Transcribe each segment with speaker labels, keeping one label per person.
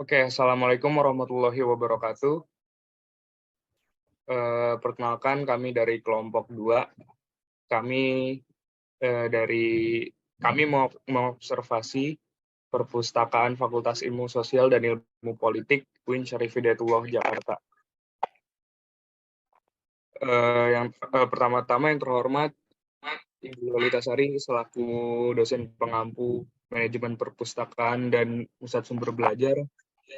Speaker 1: Oke, assalamualaikum warahmatullahi wabarakatuh. Perkenalkan kami dari kelompok 2. Kami dari kami mau mengobservasi perpustakaan Fakultas Ilmu Sosial dan Ilmu Politik UIN Syarif Hidayatullah Jakarta. Yang pertama-tama yang terhormat Ibu Lolita Sari selaku dosen pengampu manajemen perpustakaan dan pusat sumber belajar.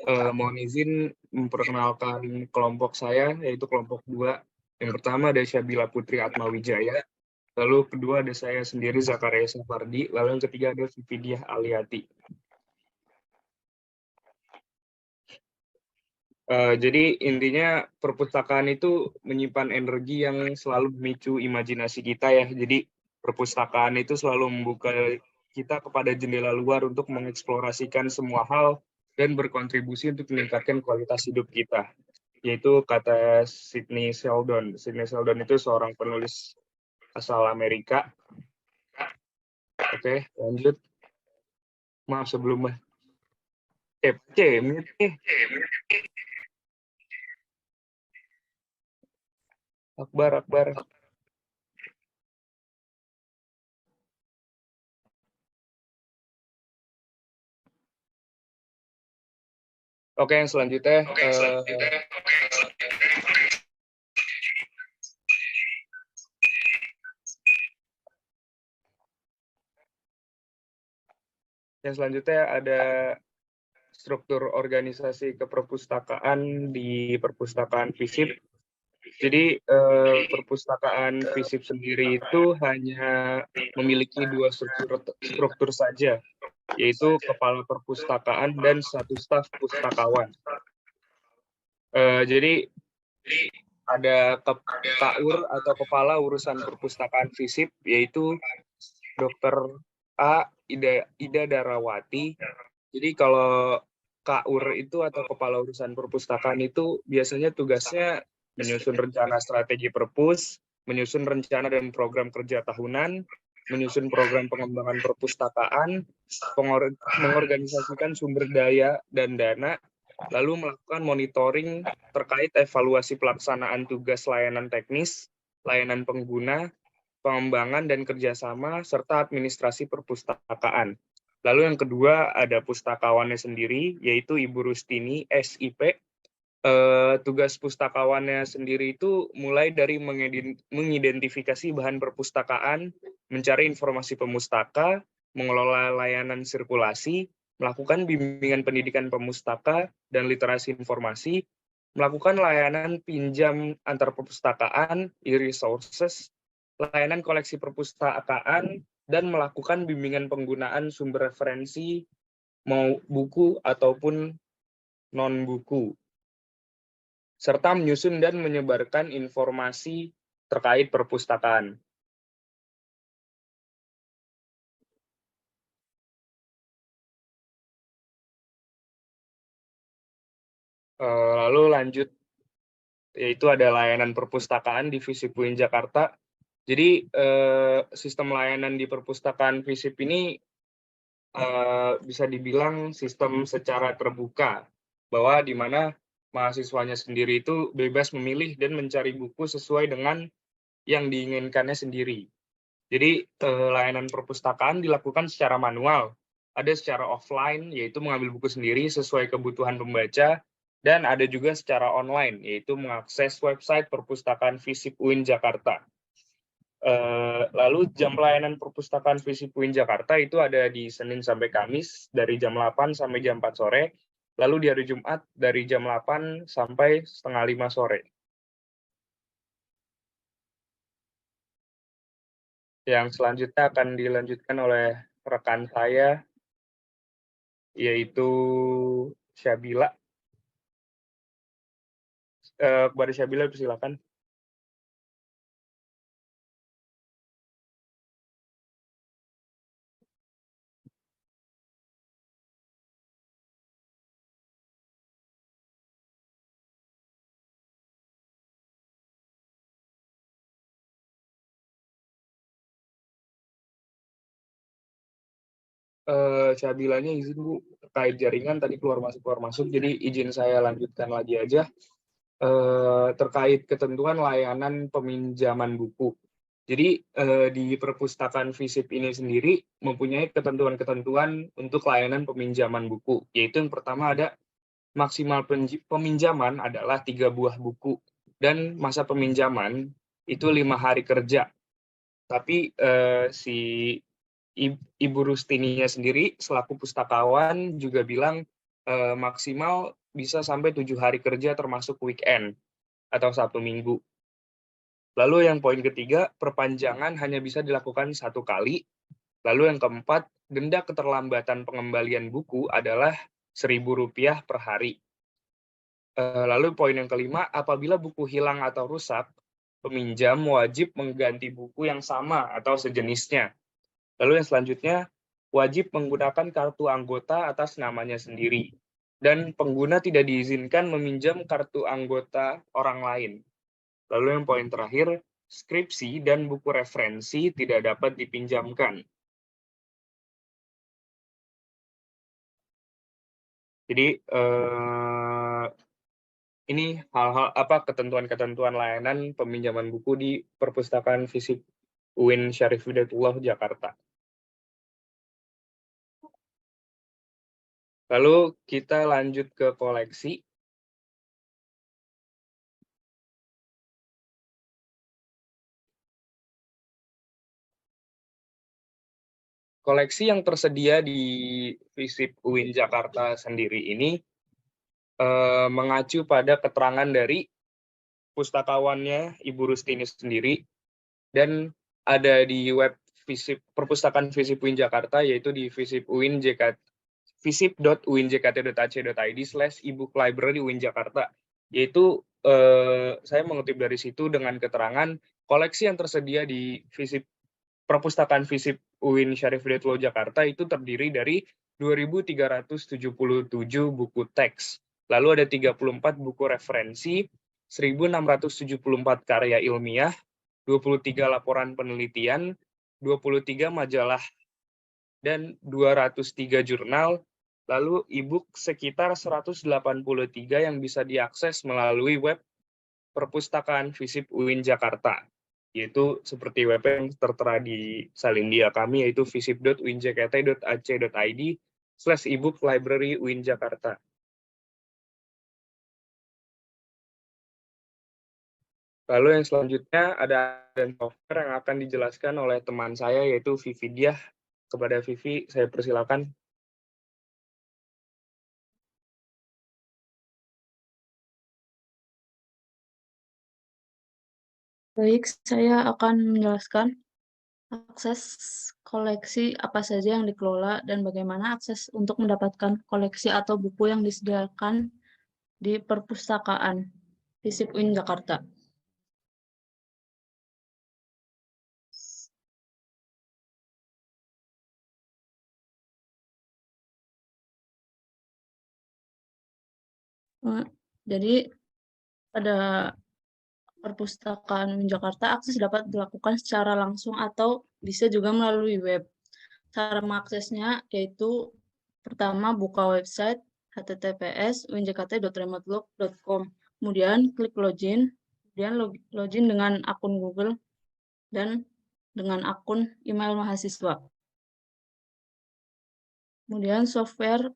Speaker 1: Mohon izin memperkenalkan kelompok saya, yaitu kelompok 2. Yang pertama ada Syabila Putri Atmawijaya, lalu kedua ada saya sendiri Zakaria Safardi, lalu yang ketiga ada Vividiah Aliati. Jadi intinya perpustakaan itu menyimpan energi yang selalu memicu imajinasi kita ya. Jadi perpustakaan itu selalu membuka kita kepada jendela luar untuk mengeksplorasikan semua hal dan berkontribusi untuk meningkatkan kualitas hidup kita. Yaitu kata Sidney Sheldon. Sidney Sheldon itu seorang penulis asal Amerika. Oke, lanjut. Maaf sebelumnya. Menit nih. Akbar. Oke, yang selanjutnya. Yang selanjutnya ada struktur organisasi keperpustakaan di perpustakaan FISIP. Jadi perpustakaan FISIP sendiri itu hanya memiliki 2 struktur saja, yaitu kepala perpustakaan dan 1 staf pustakawan. Jadi ada KUR atau kepala urusan perpustakaan FISIP, yaitu Dr. A. Ida Darawati. Jadi kalau KUR itu atau kepala urusan perpustakaan itu biasanya tugasnya menyusun rencana strategi perpus, menyusun rencana dan program kerja tahunan, menyusun program pengembangan perpustakaan, mengorganisasikan sumber daya dan dana, lalu melakukan monitoring terkait evaluasi pelaksanaan tugas layanan teknis, layanan pengguna, pengembangan dan kerjasama, serta administrasi perpustakaan. Lalu yang kedua ada pustakawannya sendiri, yaitu Ibu Rustini, SIP. Tugas pustakawannya sendiri itu mulai dari mengidentifikasi bahan perpustakaan, mencari informasi pemustaka, mengelola layanan sirkulasi, melakukan bimbingan pendidikan pemustaka dan literasi informasi, melakukan layanan pinjam antar perpustakaan, e-resources, layanan koleksi perpustakaan, dan melakukan bimbingan penggunaan sumber referensi mau buku ataupun non-buku, serta menyusun dan menyebarkan informasi terkait perpustakaan. Lalu lanjut, yaitu ada layanan perpustakaan di FISIP UIN Jakarta. Jadi sistem layanan di perpustakaan FISIP ini bisa dibilang sistem secara terbuka, bahwa di mana mahasiswanya sendiri itu bebas memilih dan mencari buku sesuai dengan yang diinginkannya sendiri. Jadi layanan perpustakaan dilakukan secara manual, ada secara offline, yaitu mengambil buku sendiri sesuai kebutuhan pembaca, dan ada juga secara online, yaitu mengakses website perpustakaan FISIP UIN Jakarta. Lalu jam pelayanan perpustakaan FISIP UIN Jakarta itu ada di Senin sampai Kamis dari jam 8 sampai jam 4 sore, lalu di hari Jumat dari jam 8 sampai setengah 5 sore. Yang selanjutnya akan dilanjutkan oleh rekan saya, yaitu Syabila. Kepada Syabila, silakan. Cabilanya izin Bu, terkait jaringan tadi keluar masuk, jadi izin saya lanjutkan lagi aja. Terkait ketentuan layanan peminjaman buku. Jadi di perpustakaan FISIP ini sendiri mempunyai ketentuan-ketentuan untuk layanan peminjaman buku, yaitu yang pertama ada maksimal peminjaman adalah 3 buah buku dan masa peminjaman itu 5 hari kerja. Tapi si Ibu Rustininya sendiri selaku pustakawan juga bilang maksimal bisa sampai 7 hari kerja termasuk weekend atau Sabtu Minggu. Lalu yang poin ketiga, perpanjangan hanya bisa dilakukan 1 kali. Lalu yang keempat, denda keterlambatan pengembalian buku adalah Rp1.000 per hari. Lalu poin yang kelima, apabila buku hilang atau rusak, peminjam wajib mengganti buku yang sama atau sejenisnya. Lalu yang selanjutnya, wajib menggunakan kartu anggota atas namanya sendiri. Dan pengguna tidak diizinkan meminjam kartu anggota orang lain. Lalu yang poin terakhir, skripsi dan buku referensi tidak dapat dipinjamkan. Jadi ini hal-hal ketentuan-ketentuan layanan peminjaman buku di Perpustakaan FISIP UIN Syarif Hidayatullah Jakarta. Lalu kita lanjut ke koleksi. Koleksi yang tersedia di FISIP UIN Jakarta sendiri ini mengacu pada keterangan dari pustakawannya Ibu Rustini sendiri, dan ada di web Perpustakaan FISIP UIN Jakarta, yaitu di visip.uinjkt.ac.id/ebook library UIN Jakarta. Yaitu saya mengutip dari situ dengan keterangan koleksi yang tersedia di Perpustakaan FISIP UIN Syarif Hidayatullah Jakarta itu terdiri dari 2.377 buku teks. Lalu ada 34 buku referensi, 1.674 karya ilmiah, 23 laporan penelitian, 23 majalah, dan 203 jurnal, lalu e-book sekitar 183 yang bisa diakses melalui web Perpustakaan FISIP UIN Jakarta, yaitu seperti web yang tertera di Salindia kami, yaitu visip.uinjkt.ac.id/ebook library UIN Jakarta. Lalu yang selanjutnya ada software yang akan dijelaskan oleh teman saya, yaitu Vivi Diah. Kepada Vivi, saya persilakan.
Speaker 2: Baik, saya akan menjelaskan akses koleksi apa saja yang dikelola dan bagaimana akses untuk mendapatkan koleksi atau buku yang disediakan di perpustakaan FISIP UIN Jakarta. Jadi pada Perpustakaan UIN Jakarta, akses dapat dilakukan secara langsung atau bisa juga melalui web. Cara mengaksesnya yaitu pertama buka website https://uinjkt.remotelog.com, kemudian klik login, kemudian login dengan akun Google dan dengan akun email mahasiswa. Kemudian software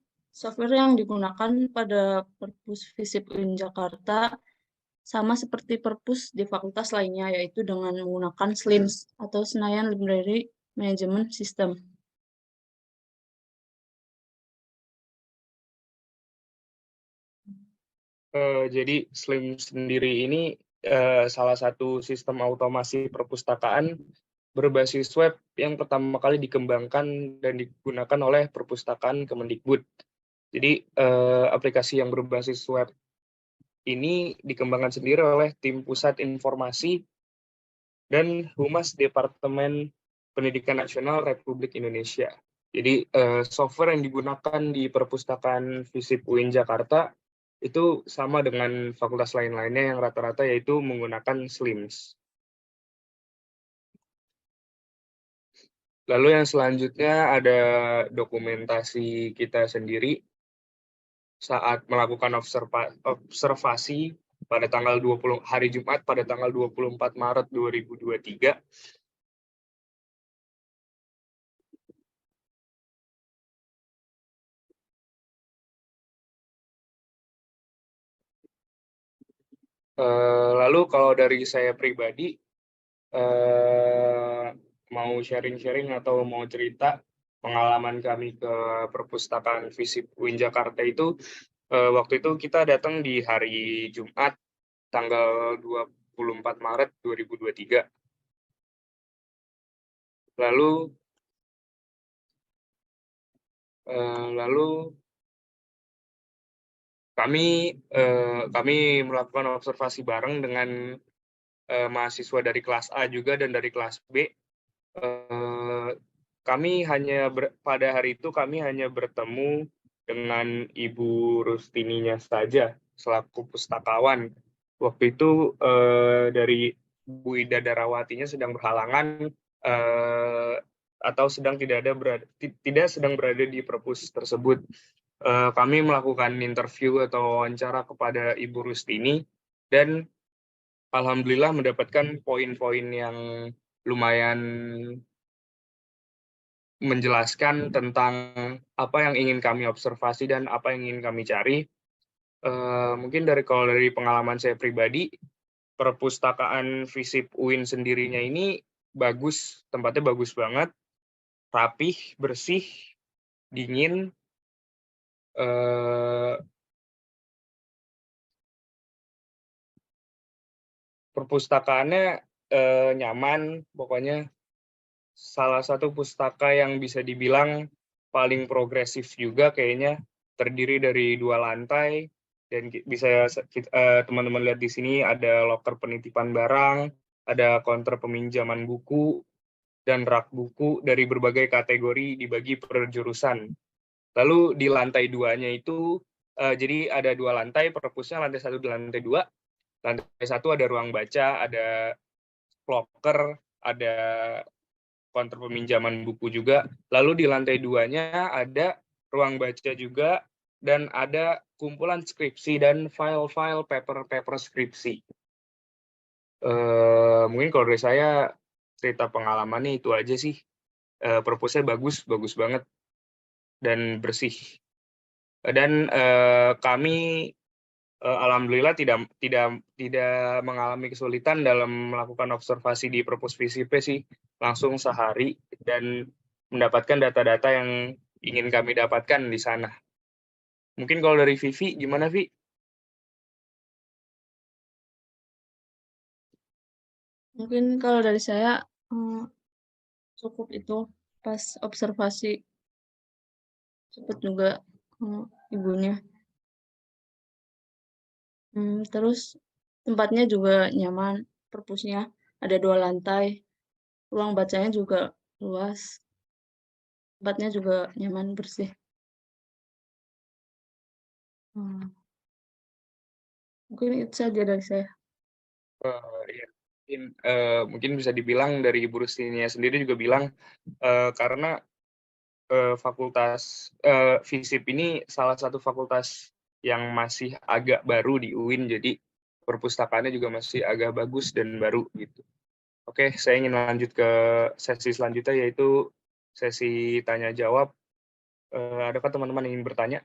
Speaker 2: yang digunakan pada Perpus FISIP UIN Jakarta sama seperti perpus di fakultas lainnya, yaitu dengan menggunakan SLIMS atau Senayan Library Management System.
Speaker 1: Jadi SLIMS sendiri ini salah satu sistem otomasi perpustakaan berbasis web yang pertama kali dikembangkan dan digunakan oleh Perpustakaan Kemendikbud. Jadi aplikasi yang berbasis web ini dikembangkan sendiri oleh tim Pusat Informasi dan Humas Departemen Pendidikan Nasional Republik Indonesia. Jadi software yang digunakan di Perpustakaan FISIP UIN Jakarta itu sama dengan fakultas lain-lainnya yang rata-rata yaitu menggunakan SLIMS. Lalu yang selanjutnya ada dokumentasi kita sendiri saat melakukan observasi pada tanggal 20 hari Jumat pada tanggal 24 Maret 2023. Lalu kalau dari saya pribadi, mau sharing-sharing atau mau cerita pengalaman kami ke perpustakaan FISIP UIN Jakarta itu, waktu itu kita datang di hari Jumat tanggal 24 Maret 2023. Lalu kami melakukan observasi bareng dengan mahasiswa dari kelas A juga dan dari kelas B. Pada hari itu kami hanya bertemu dengan Ibu Rustininya saja selaku pustakawan. Waktu itu dari Bu Ida Darawatinya sedang berhalangan atau tidak sedang berada di perpus tersebut. Kami melakukan interview atau wawancara kepada Ibu Rustini dan alhamdulillah mendapatkan poin-poin yang lumayan menjelaskan tentang apa yang ingin kami observasi dan apa yang ingin kami cari. Mungkin kalau dari pengalaman saya pribadi, perpustakaan FISIP UIN sendirinya ini bagus, tempatnya bagus banget, rapih, bersih, dingin, perpustakaannya nyaman, pokoknya salah satu pustaka yang bisa dibilang paling progresif juga kayaknya, terdiri dari 2 lantai dan bisa teman-teman lihat di sini ada loker penitipan barang, ada counter peminjaman buku dan rak buku dari berbagai kategori dibagi per jurusan. Lalu di lantai 2-nya itu jadi ada 2 lantai, perpusnya lantai 1 dan lantai 2. Lantai 1 ada ruang baca, ada loker, ada counter peminjaman buku juga. Lalu di lantai 2-nya ada ruang baca juga dan ada kumpulan skripsi dan file-file paper skripsi. Mungkin kalau dari saya cerita pengalamannya itu aja sih. Perpusnya bagus banget dan bersih. Dan kami alhamdulillah tidak mengalami kesulitan dalam melakukan observasi di perpus FISIP sih, langsung sehari dan mendapatkan data-data yang ingin kami dapatkan di sana. Mungkin kalau dari Vivi, gimana Vi?
Speaker 2: Mungkin kalau dari saya cukup itu pas observasi cepet juga ibunya. Terus tempatnya juga nyaman, perpusnya ada 2 lantai, ruang bacanya juga luas, tempatnya juga nyaman, bersih. Mungkin itu saja dari saya.
Speaker 1: Ya, mungkin bisa dibilang dari Ibu Rustinia sendiri juga bilang karena fakultas FISIP ini salah satu fakultas yang masih agak baru di UIN, jadi perpustakaannya juga masih agak bagus dan baru gitu. Oke, saya ingin lanjut ke sesi selanjutnya, yaitu sesi tanya jawab. Adakah teman-teman yang ingin bertanya?